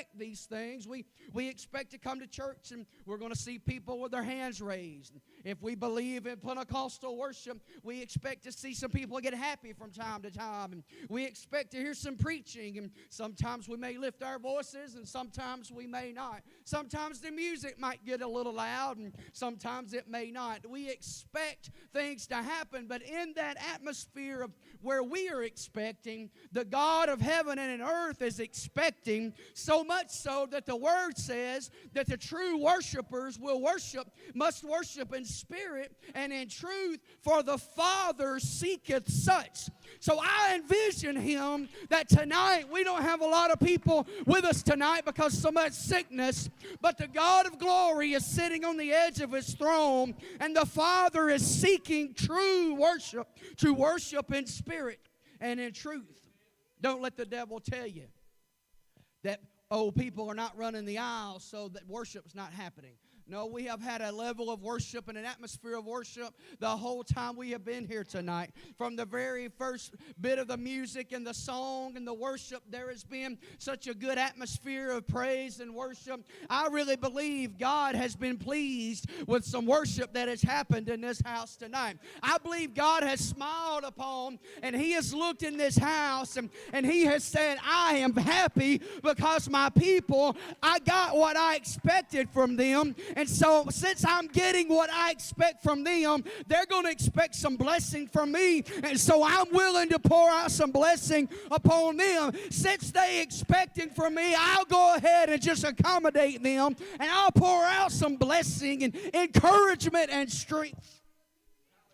expect these things. We expect to come to church and we're going to see people with their hands raised. If we believe in Pentecostal worship, we expect to see some people get happy from time to time. And we expect to hear some preaching. And sometimes we may lift our voices and sometimes we may not. Sometimes the music might get a little loud and sometimes it may not. We expect things to happen, but in that atmosphere of where we are expecting, the God of heaven and earth is expecting, so much so that the Word says that the true worshipers must worship in spirit and in truth, for the Father seeketh such. So I envision Him that tonight, we don't have a lot of people with us tonight because so much sickness, but the God of glory is sitting on the edge of His throne, and the Father is seeking true worship, to worship in spirit and in truth. Don't let the devil tell you that, oh, people are not running the aisles, so that worship's not happening. No, we have had a level of worship and an atmosphere of worship the whole time we have been here tonight. From the very first bit of the music and the song and the worship, there has been such a good atmosphere of praise and worship. I really believe God has been pleased with some worship that has happened in this house tonight. I believe God has smiled upon and He has looked in this house and He has said, I am happy because my people, I got what I expected from them. And so since I'm getting what I expect from them, they're going to expect some blessing from me. And so I'm willing to pour out some blessing upon them. Since they expecting from me, I'll go ahead and just accommodate them. And I'll pour out some blessing and encouragement and strength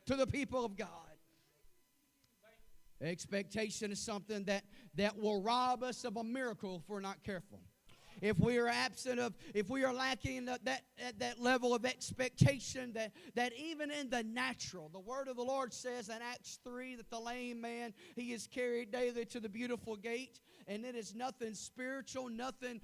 to the people of God. Expectation is something that will rob us of a miracle if we're not careful. If we are if we are lacking that level of expectation, that even in the natural, the word of the Lord says in Acts 3 that the lame man, he is carried daily to the beautiful gate, and it is nothing spiritual, nothing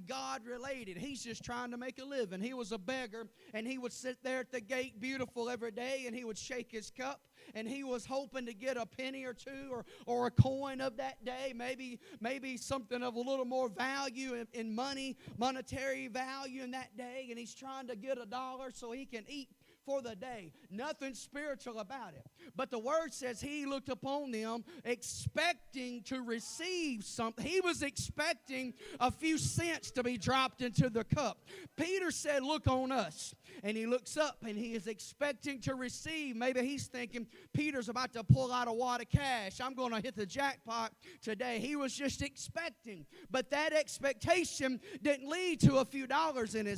God related. He's just trying to make a living. He was a beggar, and he would sit there at the gate beautiful every day, and he would shake his cup, and he was hoping to get a penny or two or a coin of that day, maybe something of a little more value in money, monetary value in that day, and he's trying to get $1 so he can eat for the day. Nothing spiritual about it. But the word says he looked upon them expecting to receive something. He was expecting a few cents to be dropped into the cup. Peter said, look on us. And he looks up and he is expecting to receive. Maybe he's thinking, Peter's about to pull out a wad of cash. I'm going to hit the jackpot today. He was just expecting. But that expectation didn't lead to a few dollars in his